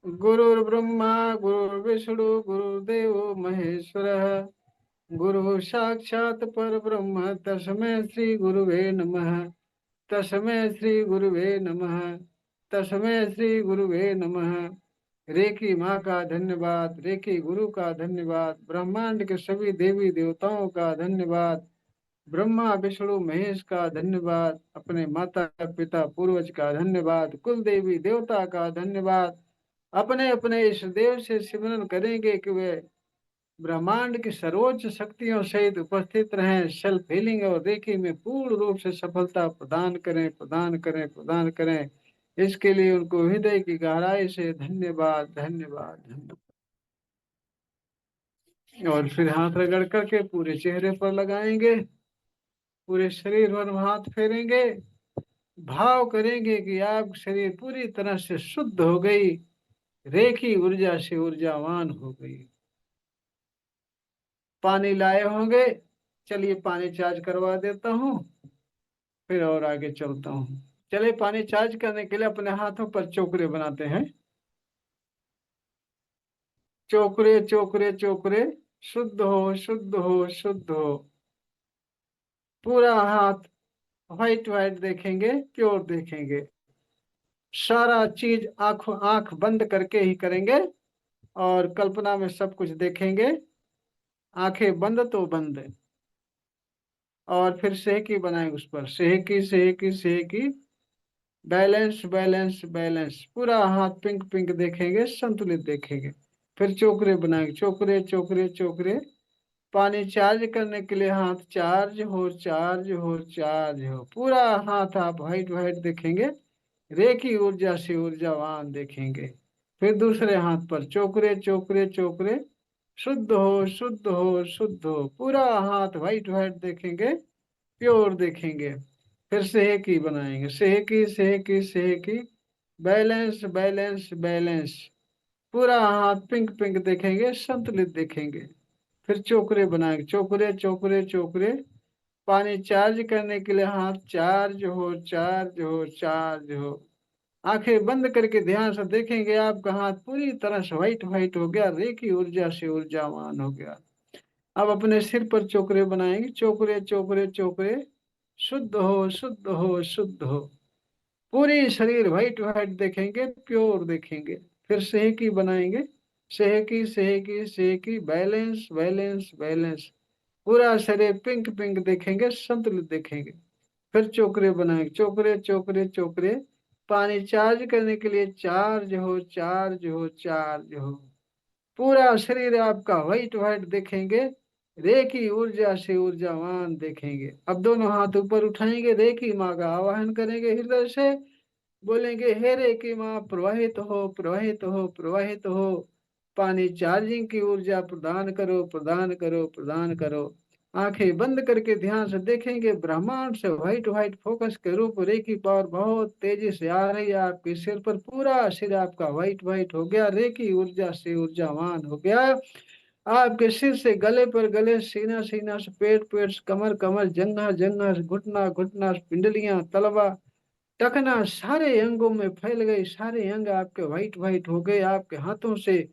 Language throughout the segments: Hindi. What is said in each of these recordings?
गुरुर्ब्रह्मा गुरुर्विष्णु गुरुदेव महेश्वरः। गुरु साक्षात् परब्रह्म तस्मै श्री गुरुवे नमः। तस्मै श्री गुरुवे नमः। तस्मै श्री गुरुवे नमः। रेकी माँ का धन्यवाद, रेकी गुरु का धन्यवाद, ब्रह्मांड के सभी देवी देवताओं का धन्यवाद, ब्रह्मा विष्णु महेश का धन्यवाद, अपने माता पिता पूर्वज का धन्यवाद, कुल देवी देवता का धन्यवाद। अपने अपने इष्ट देव से सिमरन करेंगे कि वे ब्रह्मांड की सर्वोच्च शक्तियों सहित उपस्थित रहें, सेल्फ हीलिंग और रेकी में पूर्ण रूप से सफलता प्रदान करें, प्रदान करें, प्रदान करें। इसके लिए उनको हृदय की गहराई से धन्यवाद, धन्यवाद, धन्यवाद। और फिर हाथ रगड़ करके पूरे चेहरे पर लगाएंगे, पूरे शरीर पर हाथ फेरेंगे, भाव करेंगे कि आप शरीर पूरी तरह से शुद्ध हो गई, रेखी ऊर्जा से ऊर्जावान हो गई। पानी लाए होंगे, चलिए पानी चार्ज करवा देता हूँ, फिर और आगे चलता हूँ। चलिए पानी चार्ज करने के लिए अपने हाथों पर चोकरे बनाते हैं। चोकरे चोकरे चोकरे, शुद्ध हो, शुद्ध हो, शुद्ध हो। पूरा हाथ व्हाइट व्हाइट देखेंगे, प्योर देखेंगे। सारा चीज आंख बंद करके ही करेंगे और कल्पना में सब कुछ देखेंगे। आंखें बंद तो बंद। और फिर सेहकी बनाएंगे, उस पर सेहकी सेहकी सेहकी। बैलेंस बैलेंस बैलेंस, पूरा हाथ पिंक पिंक देखेंगे, संतुलित देखेंगे। फिर चोकरे बनाएंगे, चोकरे चोकरे चोकरे। पानी चार्ज करने के लिए हाथ चार्ज हो, चार्ज हो, चार्ज हो। पूरा हाथ आप व्हाइट व्हाइट देखेंगे, रेखी ऊर्जा से ऊर्जावान देखेंगे। फिर दूसरे हाथ पर चोकरे चोकरे चोकरे, शुद्ध हो, शुद्ध हो, शुद्ध हो। पूरा हाथ व्हाइट व्हाइट देखेंगे, प्योर देखेंगे। फिर सेहकी बनाएंगे, सेहकी सेहकी सेहकी। Balance balance balance. पूरा हाथ पिंक पिंक देखेंगे, संतुलित देखेंगे। फिर चोकरे बनाएंगे, चोकरे चोकरे चोकरे। पानी चार्ज करने के लिए हाथ चार्ज हो, चार्ज हो, चार्ज हो। आंखें बंद करके ध्यान से देखेंगे, आपका हाथ पूरी तरह से व्हाइट व्हाइट हो गया, रेखी ऊर्जा से ऊर्जावान हो गया। अब अपने सिर पर चोकरे बनाएंगे, चोकरे चोकरे चोकरे। शुद्ध हो, शुद्ध हो, शुद्ध हो। पूरी शरीर व्हाइट व्हाइट देखेंगे, प्योर देखेंगे। फिर सेहकी बनाएंगे, सेहकी सेहकी सेहकी। Balance balance balance. पूरा शरीर पिंक पिंक देखेंगे, संतुलित देखेंगे। फिर चोकरे बनाएंगे, चोकरे चोकरे चोकरे। पानी चार्ज करने के लिए चार्ज हो, चार्ज हो, चार्ज हो। पूरा शरीर आपका व्हाइट व्हाइट देखेंगे, रेखी ऊर्जा से ऊर्जावान देखेंगे। अब दोनों हाथ ऊपर उठाएंगे, रेखी माँ का आवाहन करेंगे हृदय से। बोलेंगे, हे रेखी माँ प्रवाहित हो, प्रवाहित हो, प्रवाहित हो। पानी चार्जिंग की ऊर्जा प्रदान करो, प्रदान करो, प्रदान करो। आंखें बंद करके ध्यान से देखेंगे, ब्रह्मांड से व्हाइट व्हाइट फोकस के रूप रेखी पावर बहुत तेजी से आ रही है आपके सिर पर। पूरा सिर आपका व्हाइट व्हाइट हो गया, रेखी ऊर्जा से ऊर्जावान हो गया। आपके सिर से गले पर गले, सीना सीना से पेट पेट से कमर कमर, जंघा जंघा से घुटना घुटना से पिंडलियां, तलवा टखना, सारे अंगों में फैल गई। सारे अंग आपके व्हाइट व्हाइट हो गए। आपके हाथों से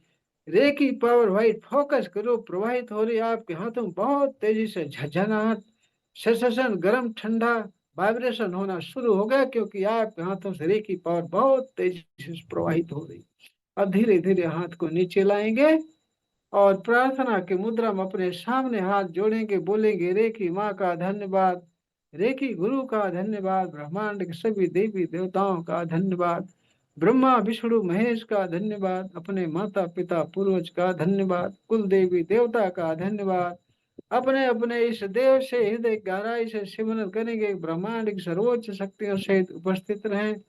रेकी पावर व्हाइट फोकस करो प्रवाहित हो रही है आपके हाथों में। बहुत तेजी से झंझनाहट, सेंसेशन, गर्म ठंडा वाइब्रेशन होना शुरू हो गया, क्योंकि आपके हाथों से रेकी पावर बहुत तेजी से प्रवाहित हो रही। अब धीरे धीरे हाथ को नीचे लाएंगे और प्रार्थना की मुद्रा में अपने सामने हाथ जोड़ेंगे। बोलेंगे, रेखी माँ का धन्यवाद, रेखी गुरु का धन्यवाद, ब्रह्मांड के सभी देवी देवताओं का धन्यवाद, ब्रह्मा विष्णु महेश का धन्यवाद, अपने माता पिता पूर्वज का धन्यवाद, कुल देवी देवता का धन्यवाद। अपने अपने इस देव से हृदय गहराई से सिमरन करेंगे, ब्रह्मांड की सर्वोच्च शक्तियों सहित उपस्थित रहें,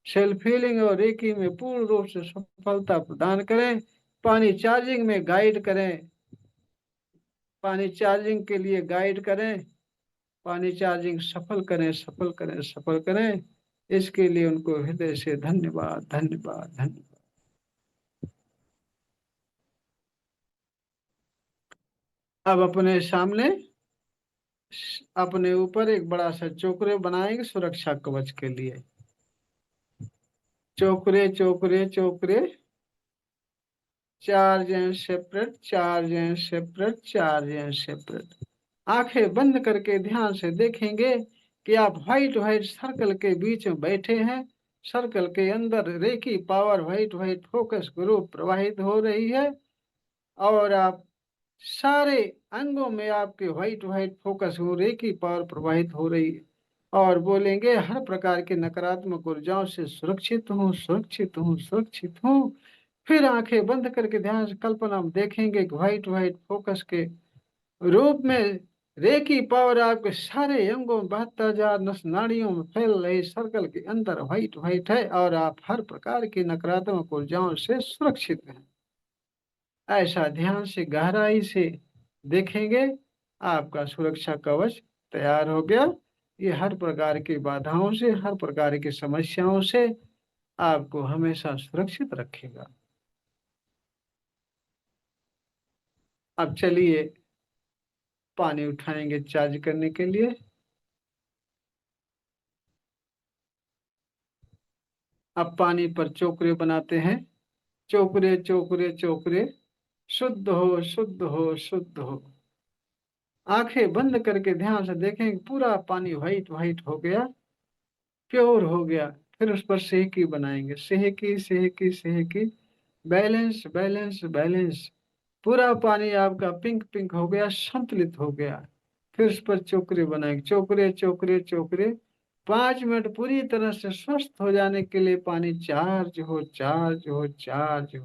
सेल्फ हीलिंग और रेकी में पूर्ण रूप से सफलता प्रदान करें। पानी चार्जिंग में गाइड करें, पानी चार्जिंग के लिए गाइड करें, पानी चार्जिंग सफल करें, सफल करें, सफल करें। इसके लिए उनको हृदय से धन्यवाद, धन्यवाद, धन्यवाद। अब अपने सामने, अपने ऊपर एक बड़ा सा चोकरे बनाएंगे सुरक्षा कवच के लिए। चोकरे चोकरे चोकरे। Charge and separate, charge and separate, charge and separate. आंखें बंद करके ध्यान से देखेंगे कि आप व्हाइट व्हाइट सर्कल के बीच में बैठे हैं। सर्कल के अंदर reiki power white white focus group प्रवाहित हो रही है, और आप सारे अंगों में आपके व्हाइट व्हाइट फोकस हो रेकी पावर प्रवाहित हो रही है। और बोलेंगे, हर प्रकार के नकारात्मक ऊर्जाओं से सुरक्षित हूँ, सुरक्षित हूँ, सुरक्षित हूँ। फिर आंखें बंद करके ध्यान से कल्पना में देखेंगे कि व्हाइट व्हाइट फोकस के रूप में रेकी पावर आपके सारे अंगों में 72,000 नस नाड़ियों में फैल रही सर्कल के अंदर व्हाइट व्हाइट है, और आप हर प्रकार की नकारात्मक ऊर्जाओं से सुरक्षित हैं। ऐसा ध्यान से गहराई से देखेंगे, आपका सुरक्षा कवच तैयार हो गया। ये हर प्रकार की बाधाओं से, हर प्रकार की समस्याओं से आपको हमेशा सुरक्षित रखेगा। अब चलिए पानी उठाएंगे चार्ज करने के लिए। अब पानी पर चोकरे बनाते हैं। चोकरे चोकरे चोकरे, शुद्ध हो, शुद्ध हो, शुद्ध हो। आंखें बंद करके ध्यान से देखें कि पूरा पानी व्हाइट व्हाइट हो गया, प्योर हो गया। फिर उस पर सेहकी बनाएंगे, सेहकी सेहकी सेहकी, बैलेंस बैलेंस बैलेंस। पूरा पानी आपका पिंक पिंक हो गया, संतुलित हो गया। फिर उस पर चोकरे बनाएंगे, चोकरे चोकरे चोकरे। 5 मिनट पूरी तरह से स्वस्थ हो जाने के लिए पानी चार्ज हो, चार्ज हो, चार्ज हो।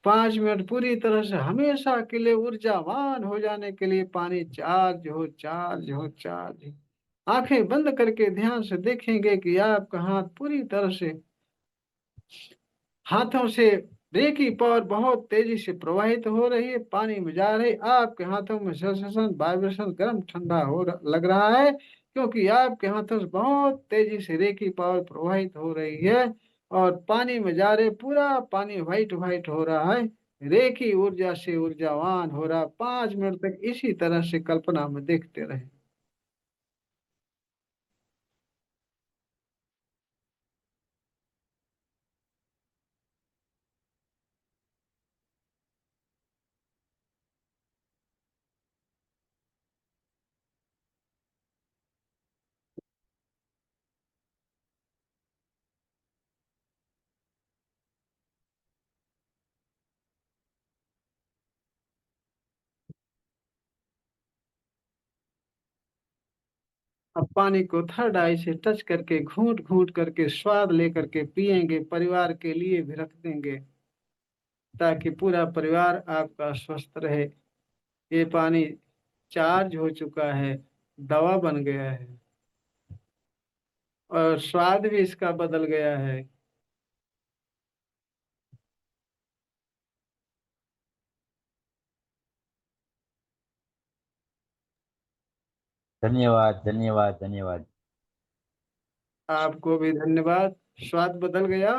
5 मिनट पूरी तरह से हमेशा के लिए ऊर्जावान हो जाने के लिए पानी चार्ज हो, चार्ज हो, चार्ज हो। आंखें बंद करके ध्यान से देखेंगे कि आपका हाथ पूरी तरह से, हाथों से रेकी पावर बहुत तेजी से प्रवाहित हो रही है, पानी में जा रही। आपके हाथों में सेंसेशन, वाइब्रेशन, गर्म ठंडा लग रहा है, क्योंकि आपके हाथों से बहुत तेजी से रेकी पावर प्रवाहित हो रही है, और पानी में जा रहे पूरा पानी व्हाइट व्हाइट हो रहा है, रेकी ऊर्जा से ऊर्जावान हो रहा। 5 मिनट तक इसी तरह से कल्पना में देखते रहे। अब पानी को थर्ड आई से टच करके, घूंट घूंट करके, स्वाद लेकर के पिएंगे, परिवार के लिए भी रख देंगे, ताकि पूरा परिवार आपका स्वस्थ रहे। ये पानी चार्ज हो चुका है, दवा बन गया है, और स्वाद भी इसका बदल गया है। धन्यवाद धन्यवाद धन्यवाद। आपको भी धन्यवाद। स्वाद बदल गया।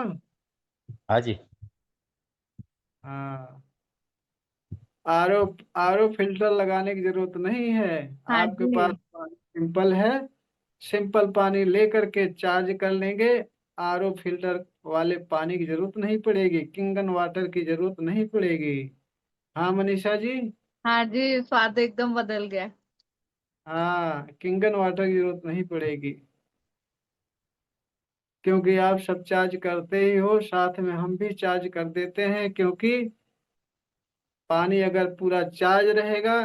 हाँ जी। हाँ। आरओ, आरओ फिल्टर लगाने की जरूरत नहीं है। हाँ आपके जी। पास पानी सिंपल है, सिंपल पानी लेकर के चार्ज कर लेंगे। आरओ फिल्टर वाले पानी की जरूरत नहीं पड़ेगी, किंगन वाटर की जरूरत नहीं पड़ेगी। हाँ मनीषा जी। हाँ जी, स्वाद एकदम बदल गया। हाँ, किंगन वाटर की जरूरत नहीं पड़ेगी, क्योंकि आप सब चार्ज करते ही हो, साथ में हम भी चार्ज कर देते हैं। क्योंकि पानी अगर पूरा चार्ज रहेगा,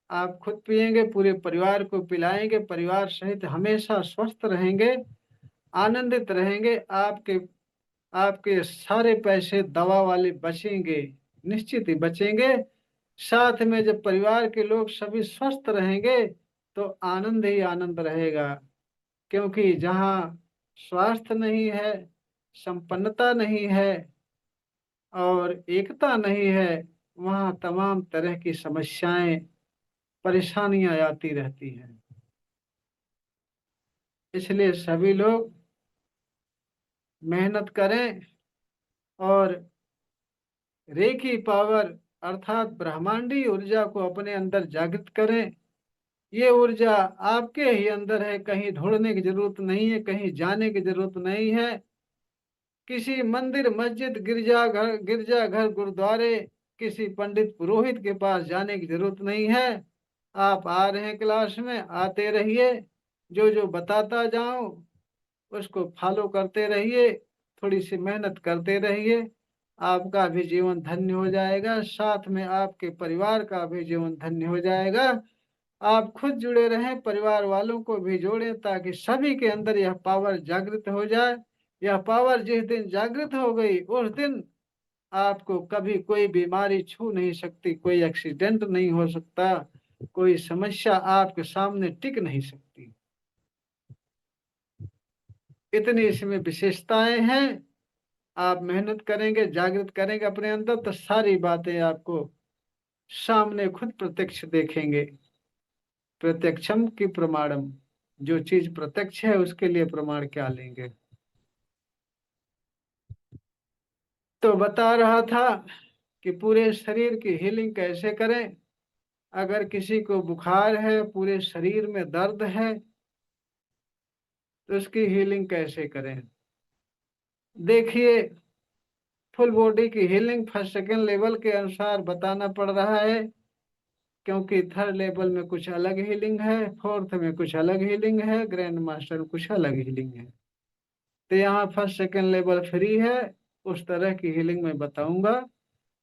आप खुद पिएंगे, पूरे परिवार को पिलाएंगे, परिवार सहित हमेशा स्वस्थ रहेंगे, आनंदित रहेंगे। आपके आपके सारे पैसे दवा वाले बचेंगे, निश्चित ही बचेंगे। साथ में जब परिवार के लोग सभी स्वस्थ रहेंगे, तो आनंद ही आनंद रहेगा। क्योंकि जहाँ स्वास्थ्य नहीं है, संपन्नता नहीं है, और एकता नहीं है, वहाँ तमाम तरह की समस्याएं, परेशानियां आती रहती हैं। इसलिए सभी लोग मेहनत करें, और रेकी पावर अर्थात ब्रह्मांडीय ऊर्जा को अपने अंदर जागृत करें। ये ऊर्जा आपके ही अंदर है, कहीं ढूंढने की जरूरत नहीं है, कहीं जाने की जरूरत नहीं है। किसी मंदिर, मस्जिद, गिरजाघर, गुरुद्वारे किसी पंडित पुरोहित के पास जाने की जरूरत नहीं है। आप आ रहे हैं क्लास में, आते रहिए, जो जो बताता जाऊं उसको फॉलो करते रहिए, थोड़ी सी मेहनत करते रहिए। आपका भी जीवन धन्य हो जाएगा, साथ में आपके परिवार का भी जीवन धन्य हो जाएगा। आप खुद जुड़े रहें, परिवार वालों को भी जोड़ें, ताकि सभी के अंदर यह पावर जागृत हो जाए। यह पावर जिस दिन जागृत हो गई उस दिन आपको कभी कोई बीमारी छू नहीं सकती, कोई एक्सीडेंट नहीं हो सकता, कोई समस्या आपके सामने टिक नहीं सकती। इतनी इसमें विशेषताएं हैं। आप मेहनत करेंगे, जागृत करेंगे अपने अंदर, तो सारी बातें आपको सामने खुद प्रत्यक्ष देखेंगे। प्रत्यक्षम की प्रमाणम, जो चीज प्रत्यक्ष है उसके लिए प्रमाण क्या लेंगे। तो बता रहा था कि पूरे शरीर की हीलिंग कैसे करें। अगर किसी को बुखार है, पूरे शरीर में दर्द है, तो उसकी हीलिंग कैसे करें। देखिए, फुल बॉडी की हीलिंग फर्स्ट सेकेंड लेवल के अनुसार बताना पड़ रहा है, क्योंकि थर्ड लेवल में कुछ अलग हीलिंग है, फोर्थ में कुछ अलग हीलिंग है, ग्रैंड मास्टर में कुछ अलग हीलिंग है। तो यहाँ फर्स्ट सेकेंड लेवल फ्री है, उस तरह की हीलिंग मैं बताऊंगा।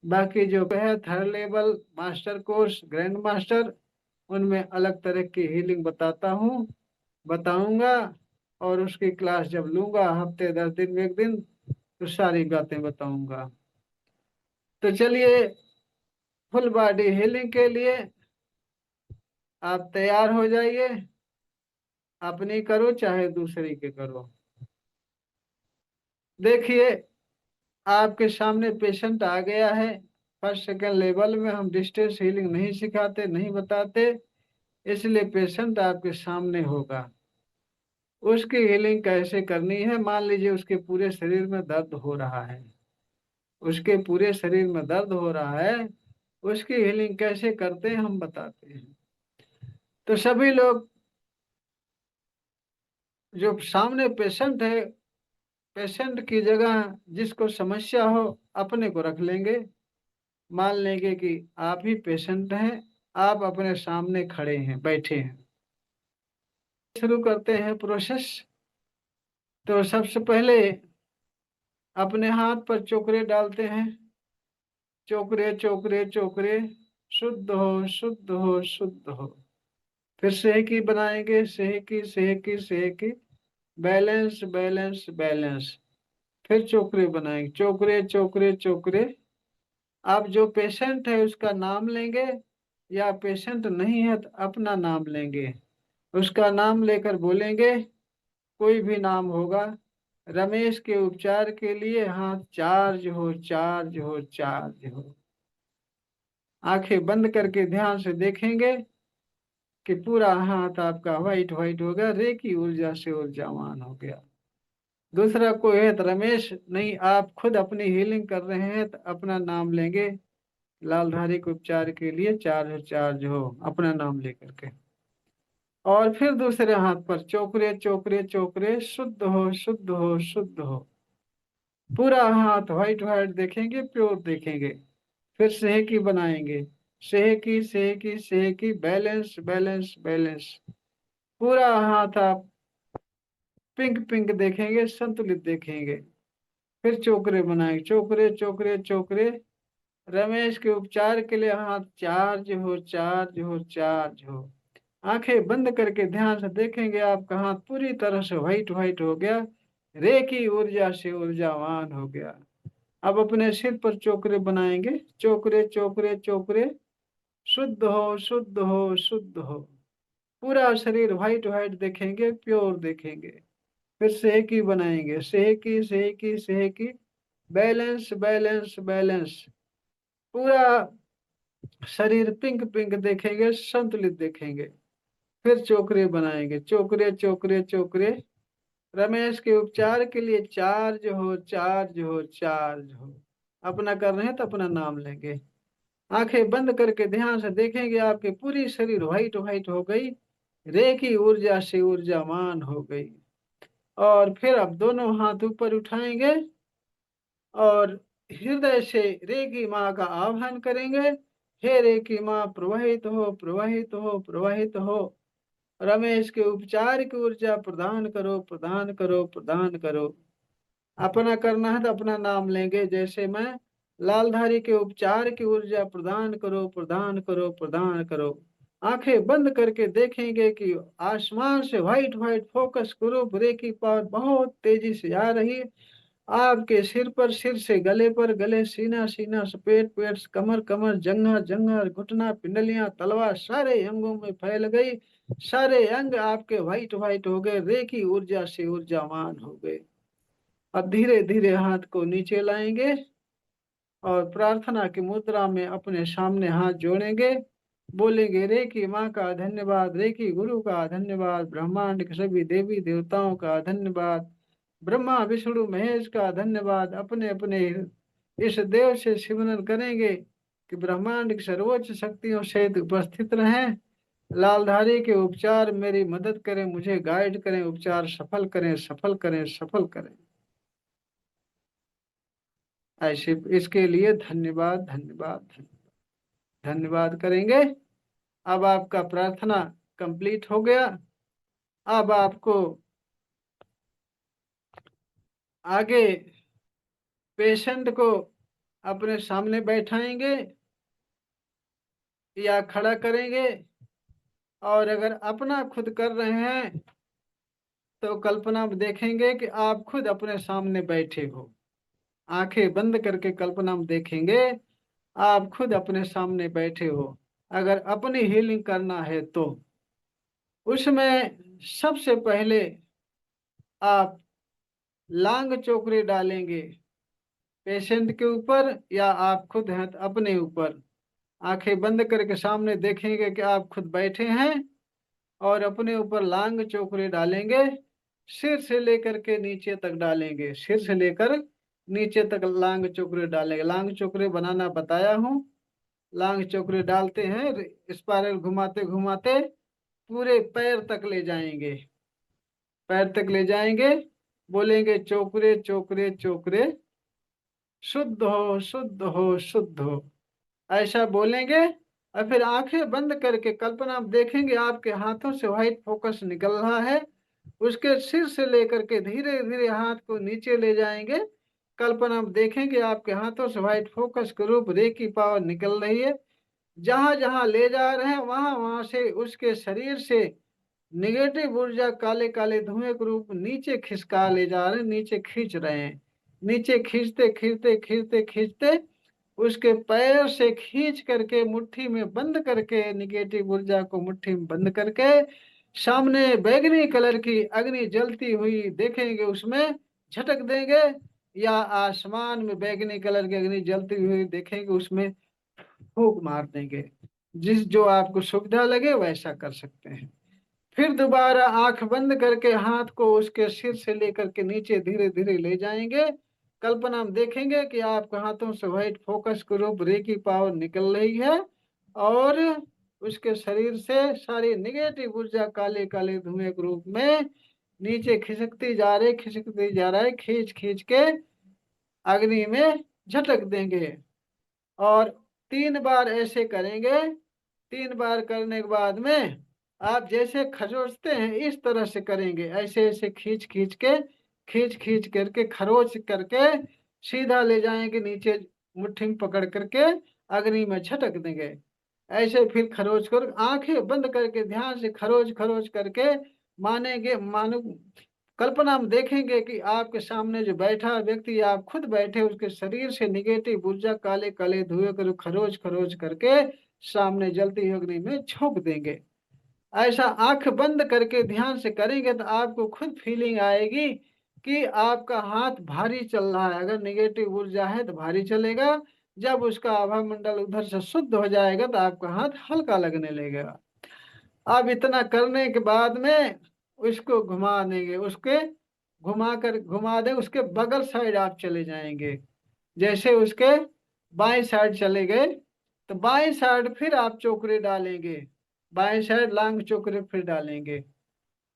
बाकी जो है third level, master course, grand master, उनमें अलग तरह की हीलिंग बताऊंगा। और उसकी क्लास जब लूंगा हफ्ते 10 दिन में एक दिन, तो सारी बातें बताऊंगा। तो चलिए, फुल बॉडी हीलिंग के लिए आप तैयार हो जाइए। अपनी करो चाहे दूसरी के करो। देखिए, आपके सामने पेशेंट आ गया है। फर्स्ट सेकेंड लेवल में हम डिस्टेंस हीलिंग नहीं सिखाते, नहीं बताते, इसलिए पेशेंट आपके सामने होगा। उसकी हीलिंग कैसे करनी है। मान लीजिए उसके पूरे शरीर में दर्द हो रहा है, उसके पूरे शरीर में दर्द हो रहा है, उसकी हीलिंग कैसे करते हैं हम बताते हैं। तो सभी लोग, जो सामने पेशेंट है, पेशेंट की जगह जिसको समस्या हो अपने को रख लेंगे। मान लेंगे कि आप ही पेशेंट हैं, आप अपने सामने खड़े हैं, बैठे हैं। शुरू करते हैं प्रोसेस। तो सबसे पहले अपने हाथ पर चोकरे डालते हैं। चोकरे चोकरे चोकरे, शुद्ध हो शुद्ध हो शुद्ध हो। फिर सेहकी बनाएंगे, सेहकी सेहकी सेहकी, बैलेंस बैलेंस बैलेंस। फिर चोकरे बनाएंगे, चोकरे चोकरे चोकरे। आप जो पेशेंट है उसका नाम लेंगे, या पेशेंट नहीं है तो अपना नाम लेंगे। उसका नाम लेकर बोलेंगे, कोई भी नाम होगा। रमेश के उपचार के लिए हाथ चार्ज हो चार्ज हो चार्ज हो। आंखें बंद करके ध्यान से देखेंगे कि पूरा हाथ आपका व्हाइट व्हाइट हो गया, रे की ऊर्जा से ऊर्जावान हो गया। दूसरा कोई है तो रमेश नहीं, आप खुद अपनी हीलिंग कर रहे हैं तो अपना नाम लेंगे। लालधारी के उपचार के लिए चार्ज चार्ज हो, अपना नाम लेकर के। और फिर दूसरे हाथ पर चोकरे चोकरे चोकरे, शुद्ध हो शुद्ध हो शुद्ध हो। पूरा हाथ व्हाइट व्हाइट देखेंगे, प्योर देखेंगे। फिर सेहकी बनाएंगे, सेहकी सेहकी सेहकी, बैलेंस बैलेंस बैलेंस। पूरा हाथ आप पिंक पिंक देखेंगे, संतुलित देखेंगे। फिर चोकरे बनाएंगे, चोकरे चोकरे चोकरे। रमेश के उपचार के लिए हाथ चार्ज हो चार्ज हो चार्ज हो। आंखें बंद करके ध्यान से देखेंगे, आपका हाथ पूरी तरह से व्हाइट व्हाइट हो गया, रे की ऊर्जा से ऊर्जावान हो गया। अब अपने सिर पर चोकरे बनाएंगे, चोकरे चोकरे चोकरे, शुद्ध हो शुद्ध हो शुद्ध हो। पूरा शरीर व्हाइट व्हाइट देखेंगे, प्योर देखेंगे। फिर सेहकी बनाएंगे, सेहकी सेहकी सेहकी, बैलेंस बैलेंस बैलेंस। पूरा शरीर पिंक पिंक देखेंगे, संतुलित देखेंगे। फिर चोकरे बनाएंगे, चोकरे चोकरे चोकरे। रमेश के उपचार के लिए चार्ज हो चार्ज हो चार्ज हो। अपना कर रहे हैं तो अपना नाम लेंगे। आंखें बंद करके ध्यान से देखेंगे, आपके पूरी शरीर व्हाइट व्हाइट हो गई, रे की ऊर्जा से ऊर्जावान हो गई। और फिर अब दोनों हाथ ऊपर उठाएंगे और हृदय से रेकी माँ का आह्वान करेंगे। हे रेकी माँ प्रवाहित हो, प्रवाहित हो, प्रवाहित हो। रमेश के उपचार की ऊर्जा प्रदान करो, प्रदान करो, प्रदान करो। अपना करना है तो अपना नाम लेंगे। जैसे मैं लालधारी के उपचार की ऊर्जा प्रदान करो, प्रदान करो, प्रदान करो। आंखें बंद करके देखेंगे कि आसमान से व्हाइट व्हाइट फोकस करो, ब्रेकी पावर बहुत तेजी से आ रही है। आपके सिर पर, सिर से गले पर, गले सीना, सीना से पेट, पेट से कमर, कमर जंघा, जंघा घुटना, पिंडलियां, तलवार सारे अंगों में फैल गई। सारे अंग आपके व्हाइट व्हाइट हो गए, रेकी ऊर्जा से ऊर्जावान हो गए। अब धीरे धीरे हाथ को नीचे लाएंगे और प्रार्थना की मुद्रा में अपने सामने हाथ जोड़ेंगे। बोलेंगे रेकी माँ का धन्यवाद, रेकी गुरु का धन्यवाद, ब्रह्मांड के सभी देवी देवताओं का धन्यवाद, ब्रह्मा विष्णु महेश का धन्यवाद। अपने अपने इस देव से सिमरन करेंगे कि ब्रह्मांड की सर्वोच्च शक्तियों से उपस्थित रहें। लालधारी के उपचार मेरी मदद करें, मुझे गाइड करें, उपचार सफल करें, सफल करें, सफल करें। ऐसे इसके लिए धन्यवाद, धन्यवाद, धन्यवाद करेंगे। अब आपका प्रार्थना कंप्लीट हो गया। अब आपको आगे पेशेंट को अपने सामने बैठाएंगे या खड़ा करेंगे। और अगर अपना खुद कर रहे हैं तो कल्पना में देखेंगे कि आप खुद अपने सामने बैठे हो। आंखें बंद करके कल्पना में देखेंगे आप खुद अपने सामने बैठे हो। अगर अपनी हीलिंग करना है तो उसमें सबसे पहले आप लांग चोकरे डालेंगे पेशेंट के ऊपर, या आप खुद हैं तो अपने ऊपर। आंखें बंद करके सामने देखेंगे कि आप खुद बैठे हैं और अपने ऊपर लांग चोकरे डालेंगे। सिर से लेकर के नीचे तक डालेंगे, सिर से लेकर नीचे तक लांग चोकरे डालेंगे। लांग चोकरे बनाना बताया हूँ। लांग चोकरे डालते हैं, स्पाइरल घुमाते घुमाते पूरे पैर तक ले जाएंगे, पैर तक ले जाएंगे। बोलेंगे चोकरे चोकरे चोकरे, शुद्ध हो, शुद्ध हो, शुद्ध हो। ऐसा बोलेंगे और फिर आंखें बंद करके कल्पना में देखेंगे आपके हाथों से व्हाइट फोकस निकल रहा है। उसके सिर से लेकर के धीरे धीरे हाथ को नीचे ले जाएंगे। कल्पना में देखेंगे आपके हाथों से व्हाइट फोकस के रूप रेकी पावर निकल रही है। जहां जहां ले जा रहे हैं वहां वहां से उसके शरीर से निगेटिव ऊर्जा काले काले धुएं के रूप में नीचे खिसका ले जा रहे हैं, नीचे खींच रहे हैं। नीचे खींचते खींचते खींचते खींचते उसके पैर से खींच करके मुट्ठी में बंद करके, निगेटिव ऊर्जा को मुट्ठी में बंद करके सामने बैगनी कलर की अग्नि जलती हुई देखेंगे, उसमें झटक देंगे। या आसमान में बैगनी कलर की अग्नि जलती हुई देखेंगे, उसमें फूंक मार देंगे। जिस जो आपको सुविधा लगे वैसा कर सकते हैं। फिर दोबारा आंख बंद करके हाथ को उसके सिर से लेकर के नीचे धीरे धीरे ले जाएंगे। कल्पना में देखेंगे कि आपके हाथों से व्हाइट फोकस के रूप रेकी पावर निकल रही है और उसके शरीर से सारी निगेटिव ऊर्जा काले काले धुएं के रूप में नीचे खिसकती जा रही, खिसकती जा रहा है। खींच खींच के अग्नि में झटक देंगे और 3 बार ऐसे करेंगे। 3 बार करने के बाद में आप जैसे खरोचते हैं इस तरह से करेंगे, ऐसे ऐसे खींच खींच के, खींच खींच करके, खरोच करके सीधा ले जाएंगे नीचे, मुट्ठी में पकड़ करके अग्नि में झटक देंगे। ऐसे फिर खरोच कर आंखें बंद करके ध्यान से खरोच खरोच करके मानेंगे, मानो कल्पना में देखेंगे कि आपके सामने जो बैठा व्यक्ति, आप खुद बैठे, उसके शरीर से निगेटिव ऊर्जा काले काले धुएं को खरोच खरोच करके सामने जलती हुई अग्नि में झोंक देंगे। ऐसा आंख बंद करके ध्यान से करेंगे तो आपको खुद फीलिंग आएगी कि आपका हाथ भारी चल रहा है। अगर निगेटिव ऊर्जा है तो भारी चलेगा, जब उसका आभा मंडल उधर से शुद्ध हो जाएगा तो आपका हाथ हल्का लगने लगेगा। अब इतना करने के बाद में उसको घुमा देंगे, उसके घुमा कर घुमा दे, उसके बगल साइड आप चले जाएंगे। जैसे उसके बाएं साइड चले गए तो बाएं साइड फिर आप चोकरे डालेंगे, बाएं साइड लांग चोकरे फिर डालेंगे।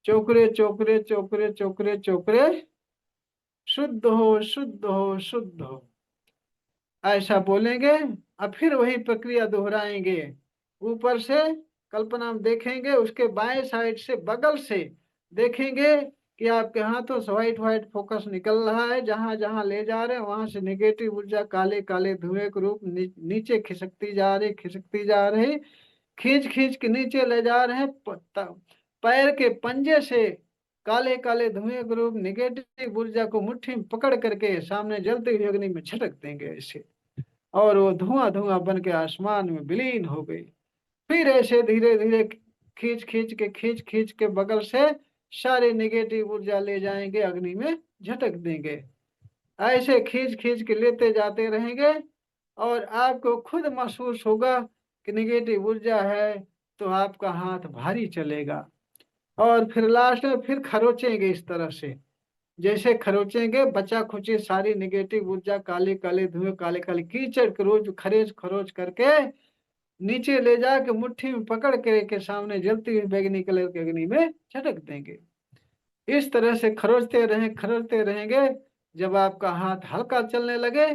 चोकरे चोकरे चोकरे चोकरे चोकरे, शुद्ध हो, शुद्ध हो, शुद्ध हो। ऐसा बोलेंगे। अब फिर वही प्रक्रिया दोहराएंगे। ऊपर से कल्पना में देखेंगे, उसके बाएं साइड से बगल से देखेंगे कि आपके हाथों से व्हाइट व्हाइट फोकस निकल रहा है। जहां जहां ले जा रहे हैं वहां से नेगेटिव ऊर्जा काले काले धुएं के रूप नीचे खिसकती जा रही, खिसकती जा रही। खींच खींच के नीचे ले जा रहे हैं। पैर के पंजे से काले काले धुएं के रूप निगेटिव ऊर्जा को मुट्ठी में पकड़ करके सामने जलती हुई अग्नि में झटक देंगे ऐसे। और वो धुआं धुआं बन के आसमान में विलीन हो गई। फिर ऐसे धीरे धीरे खींच खींच के बगल से सारी निगेटिव ऊर्जा ले जाएंगे, अग्नि में झटक देंगे। ऐसे खींच खींच के लेते जाते रहेंगे और आपको खुद महसूस होगा कि निगेटिव ऊर्जा है, तो आपका हाथ भारी चलेगा। और फिर लास्ट में फिर खरोचेंगे इस तरह से, जैसे खरोचेंगे बचा खुची सारी निगेटिव ऊर्जा काले काले धुएं काले काले कीचड़ के रोज खरेज खरोच करके नीचे ले जाके मुट्ठी में पकड़ के सामने जलती हुई बैगनी कलर की अग्नि में झटक देंगे। इस तरह से खरोचते रहेंगे। जब आपका हाथ हल्का चलने लगे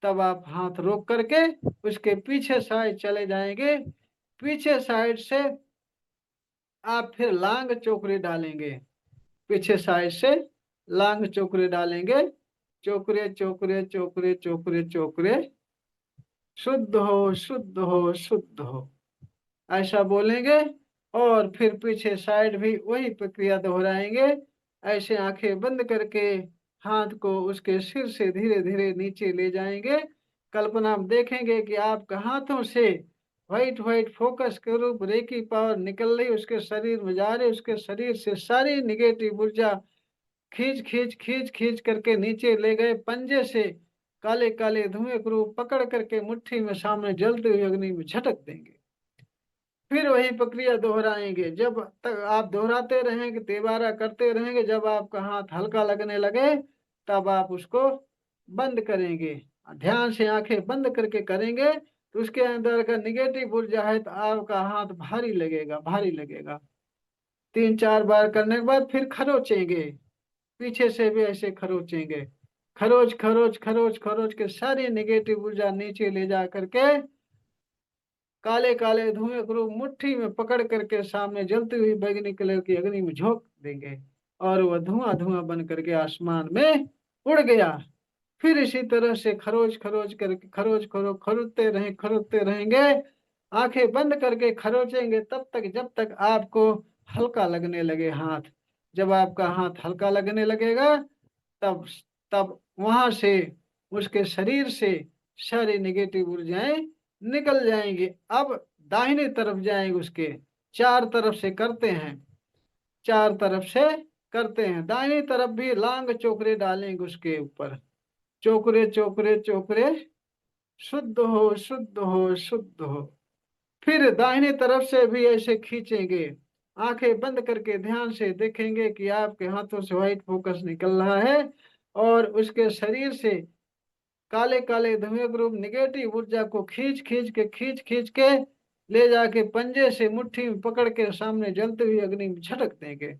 तब आप हाथ रोक करके उसके पीछे साइड चले जाएंगे। पीछे साइड से आप फिर लांग चोकरे डालेंगे। पीछे साइड से लांग चोकरे डालेंगे। चोकरे चोकरे चोकरे चोकरे चोकरे, शुद्ध हो शुद्ध हो शुद्ध हो, ऐसा बोलेंगे। और फिर पीछे साइड भी वही प्रक्रिया दोहराएंगे। ऐसे आंखें बंद करके हाथ को उसके सिर से धीरे धीरे नीचे ले जाएंगे। कल्पना में देखेंगे कि आपके हाथों से व्हाइट व्हाइट फोकस के रूप रेकी पावर निकल रही, उसके शरीर में जा रही। उसके शरीर से सारी निगेटिव ऊर्जा खींच खींच करके नीचे ले गए। पंजे से काले काले धुएं के रूप पकड़ करके मुट्ठी में सामने जलती हुई अग्नि में झटक देंगे। फिर वही प्रक्रिया दोहराएंगे। जब तक आप दोहराते रहेंगे, तिबारा करते रहेंगे, जब आपका हाथ हल्का लगने लगे तब आप उसको बंद करेंगे। ध्यान से आंखें बंद करके करेंगे तो उसके अंदर का निगेटिव ऊर्जा है तो आपका हाथ भारी लगेगा, भारी लगेगा। 3-4 बार करने के बाद फिर खरोचेंगे। पीछे से भी ऐसे खरोचेंगे। खरोच खरोच खरोच खरोच के सारी निगेटिव ऊर्जा नीचे ले जा करके काले काले धुएं को मुट्ठी में पकड़ करके सामने जलती हुई बैगनी कलर की अग्नि में झोंक देंगे। और वह धुआं धुआं बन करके आसमान में उड़ गया। फिर इसी तरह से खरोच खरोच करके खरोचते रहेंगे। आंखें बंद करके खरोचेंगे तब तक जब तक आपको हल्का लगने लगे हाथ। जब आपका हाथ हल्का लगने लगेगा तब तब वहां से उसके शरीर से सारी निगेटिव ऊर्जाएं निकल जाएंगी। अब दाहिने तरफ जाएंगे, उसके चार तरफ से करते हैं, चार तरफ से करते हैं। दाहिनी तरफ भी लांग चोकरे डालेंगे उसके ऊपर। चोकरे चोकरे चोकरे, शुद्ध हो शुद्ध हो शुद्ध हो। फिर दाहिनी तरफ से भी ऐसे खींचेंगे। आंखें बंद करके ध्यान से देखेंगे कि आपके हाथों से व्हाइट फोकस निकल रहा है और उसके शरीर से काले काले धुएं ग्रुप निगेटिव ऊर्जा को खींच खींच के ले जाके पंजे से मुट्ठी में पकड़ के सामने जलती हुई अग्नि में झटक देंगे।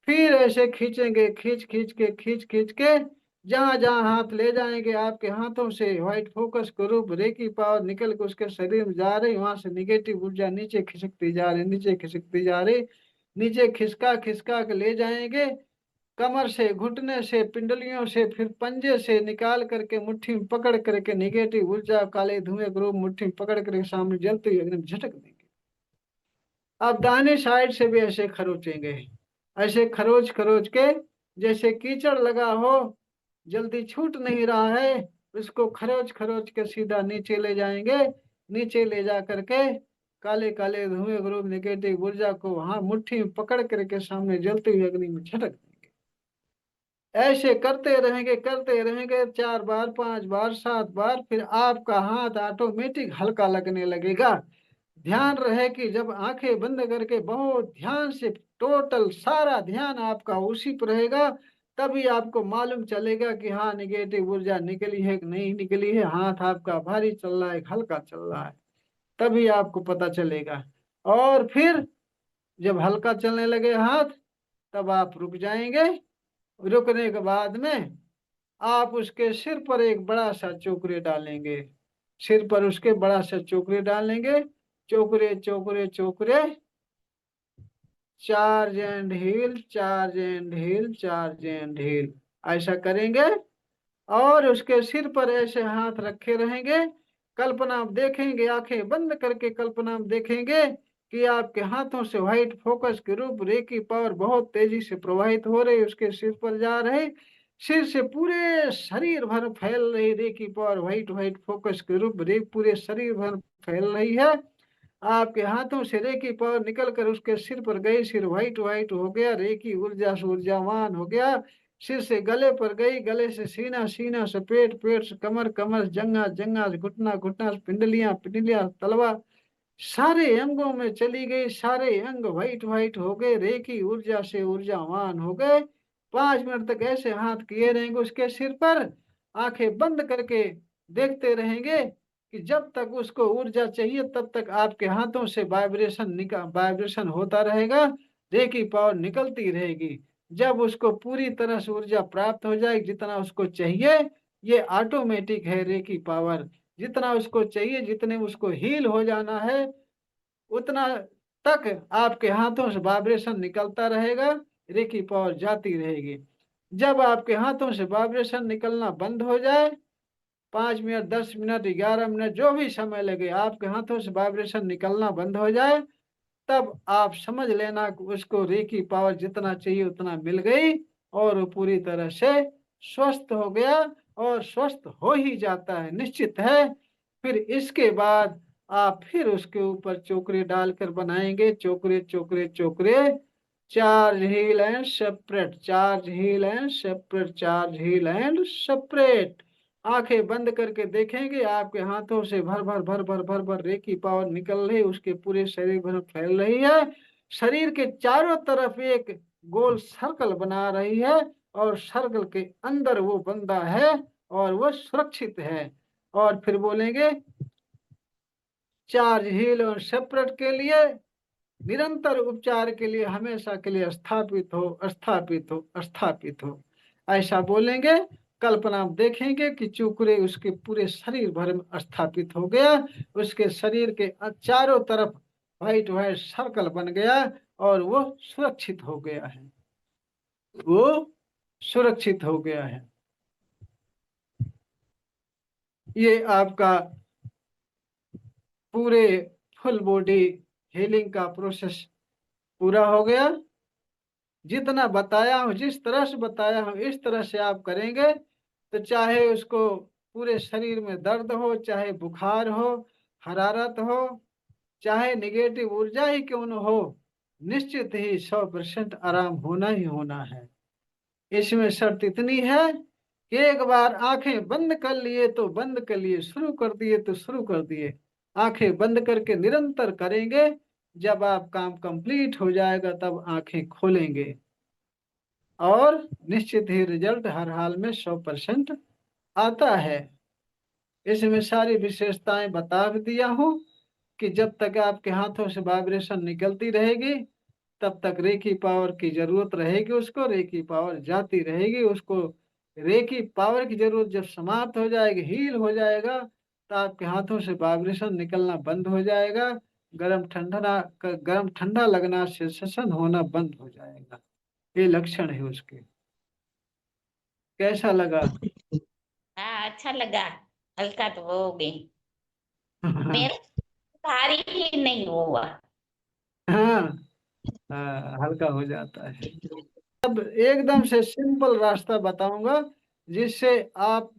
फिर ऐसे खींचेंगे, खींच खींच के जहां जहां हाथ ले जाएंगे आपके हाथों से व्हाइट फोकस के रूप रेकी पावर निकल के उसके शरीर में जा रही। वहां से निगेटिव ऊर्जा नीचे खिसकती जा रही, नीचे खिसकती जा रही। नीचे खिसका खिसका के ले जाएंगे। कमर से, घुटने से, पिंडलियों से, फिर पंजे से निकाल करके मुट्ठी में पकड़ करके निगेटिव ऊर्जा काले धुएं के रूप मुट्ठी में पकड़ करके सामने जलती हुई अग्नि में झटक देंगे। अब दाहिने साइड से भी ऐसे खरोचेंगे। ऐसे खरोच खरोच के जैसे कीचड़ लगा हो, जल्दी छूट नहीं रहा है, उसको खरोच खरोच के सीधा नीचे ले जाएंगे। नीचे ले जा करके काले काले धुएं ग्रुप निगेटिव ऊर्जा को वहां मुट्ठी में पकड़ करके सामने जलती हुई अग्नि में झटक देंगे। ऐसे करते रहेंगे 4 बार, 5 बार, 7 बार। फिर आपका हाथ ऑटोमेटिक हल्का लगने लगेगा। ध्यान रहे कि जब आंखें बंद करके बहुत ध्यान से टोटल सारा ध्यान आपका उसी पर रहेगा, तभी आपको मालूम चलेगा कि हाँ निगेटिव ऊर्जा निकली है कि नहीं निकली है। हाथ आपका भारी चल रहा है, हल्का चल रहा है, तभी आपको पता चलेगा। और फिर जब हल्का चलने लगे हाथ तब आप रुक जाएंगे। रुकने के बाद में आप उसके सिर पर एक बड़ा सा चोकरे डालेंगे। सिर पर उसके बड़ा सा चोकरे डालेंगे। चोकरे चोकरे चोकरे, charge and heal, charge and heal, charge and heal. ऐसा करेंगे और उसके सिर पर ऐसे हाथ रखे रहेंगे। कल्पना आप देखेंगे, आंखें बंद करके कल्पना आप देखेंगे कि आपके हाथों से व्हाइट फोकस के रूप रेकी पावर बहुत तेजी से प्रवाहित हो रही, उसके सिर पर जा रहे। सिर से पूरे शरीर भर फैल रही reiki power, white white focus के रूप रे पूरे शरीर भर फैल रही है। आपके हाथों से रेकी पावर निकल कर उसके सिर पर गई, सिर व्हाइट व्हाइट हो गया, रेकी ऊर्जा से ऊर्जावान हो गया। सिर से गले पर गई, गले से सीना, सीना से पेट, पेट से कमर, कमर से जंगा, जंगा से घुटना, घुटना से पिंडलियां, पिंडलियां तलवा, सारे अंगों में चली गई। सारे अंग व्हाइट व्हाइट हो गए, रेकी ऊर्जा से ऊर्जावान हो गए। 5 मिनट तक ऐसे हाथ किए रहेंगे उसके सिर पर, आंखें बंद करके देखते रहेंगे कि जब तक उसको ऊर्जा चाहिए तब तक आपके हाथों से वाइब्रेशन होता रहेगा, रेकी पावर निकलती रहेगी। जब उसको पूरी तरह से ऊर्जा प्राप्त हो जाए जितना उसको चाहिए, ये ऑटोमेटिक है रेकी पावर, जितना उसको चाहिए, जितने उसको हील हो जाना है उतना तक आपके हाथों से वाइब्रेशन निकलता रहेगा, रेकी पावर जाती रहेगी। जब आपके हाथों से वाइब्रेशन निकलना बंद हो जाए, 5 मिनट, 10 मिनट, 11 मिनट, जो भी समय लगे, आपके हाथों से वाइब्रेशन निकलना बंद हो जाए, तब आप समझ लेना कि उसको रेकी पावर जितना चाहिए उतना मिल गई और वो पूरी तरह से स्वस्थ हो गया। और स्वस्थ हो ही जाता है, निश्चित है। फिर इसके बाद आप फिर उसके ऊपर चोकरे डालकर बनाएंगे, चोकरे चोकरे चोकरे, charge heal and separate, charge heal and separate, charge heal and separate. आंखें बंद करके देखेंगे आपके हाथों से भर भर भर भर भर भर रेकी पावर निकल रही, उसके पूरे शरीर भर फैल रही है। शरीर के चारों तरफ एक गोल सर्कल बना रही है और सर्कल के अंदर वो बंदा है और वो सुरक्षित है। और फिर बोलेंगे चार्ज हील और सेपरेट के लिए, निरंतर उपचार के लिए, हमेशा के लिए स्थापित हो, स्थापित हो, स्थापित हो। ऐसा बोलेंगे। कल्पना आप देखेंगे कि चुकरे उसके पूरे शरीर भर में स्थापित हो गया, उसके शरीर के चारों तरफ व्हाइट व्हाइट सर्कल बन गया और वो सुरक्षित हो गया है, वो सुरक्षित हो गया है। ये आपका पूरे फुल बॉडी हीलिंग का प्रोसेस पूरा हो गया। जितना बताया हूँ, जिस तरह से बताया हूँ, इस तरह से आप करेंगे तो चाहे उसको पूरे शरीर में दर्द हो, चाहे बुखार हो, हरारत हो, चाहे निगेटिव ऊर्जा ही क्यों न हो, निश्चित ही 100% आराम होना ही होना है। इसमें शर्त इतनी है कि एक बार आंखें बंद कर लिए तो बंद कर लिए, शुरू कर दिए तो शुरू कर दिए। आंखें बंद करके निरंतर करेंगे, जब आप काम कंप्लीट हो जाएगा तब आंखें खोलेंगे और निश्चित ही रिजल्ट हर हाल में 100% आता है। इसमें सारी विशेषताएं बता भी दिया हूँ कि जब तक आपके हाथों से वाइब्रेशन निकलती रहेगी तब तक रेकी पावर की जरूरत रहेगी, उसको रेकी पावर जाती रहेगी, उसको रेकी पावर की जरूरत जब समाप्त हो जाएगी, हील हो जाएगा, तो आपके हाथों से वाइब्रेशन निकलना बंद हो जाएगा, गरम ठंडा लगना, सेंसेशन होना बंद हो जाएगा। ये लक्षण है उसके। कैसा लगा? हाँ अच्छा लगा। हल्का तो हो गई, हाँ, मेरा भारी ही नहीं हुआ। हाँ, हल्का हो जाता है। अब एकदम से सिंपल रास्ता बताऊंगा जिससे आप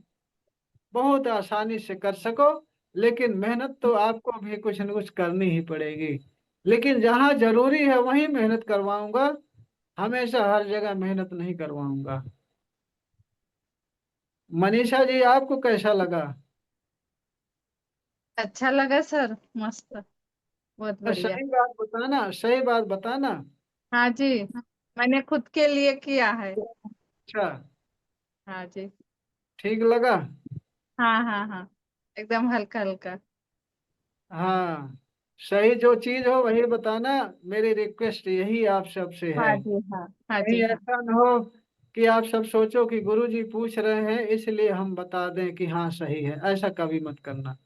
बहुत आसानी से कर सको, लेकिन मेहनत तो आपको भी कुछ न कुछ करनी ही पड़ेगी। लेकिन जहाँ जरूरी है वहीं मेहनत करवाऊंगा, हमेशा हर जगह मेहनत नहीं करवाऊंगा। मनीषा जी, आपको कैसा लगा? अच्छा लगा सर, मस्त, बहुत तो बढ़िया। सही बात बताना, सही बात बताना। हाँ जी, मैंने खुद के लिए किया है। अच्छा, हाँ जी। ठीक लगा? हाँ हाँ हाँ, एकदम हल्का हल्का। हाँ, सही जो चीज हो वही बताना। मेरी रिक्वेस्ट यही आप सबसे है। हाँ जी हाँ, हाँ कहीं जी हाँ। ऐसा न हो कि आप सब सोचो कि गुरुजी पूछ रहे हैं इसलिए हम बता दें कि हाँ सही है, ऐसा कभी मत करना।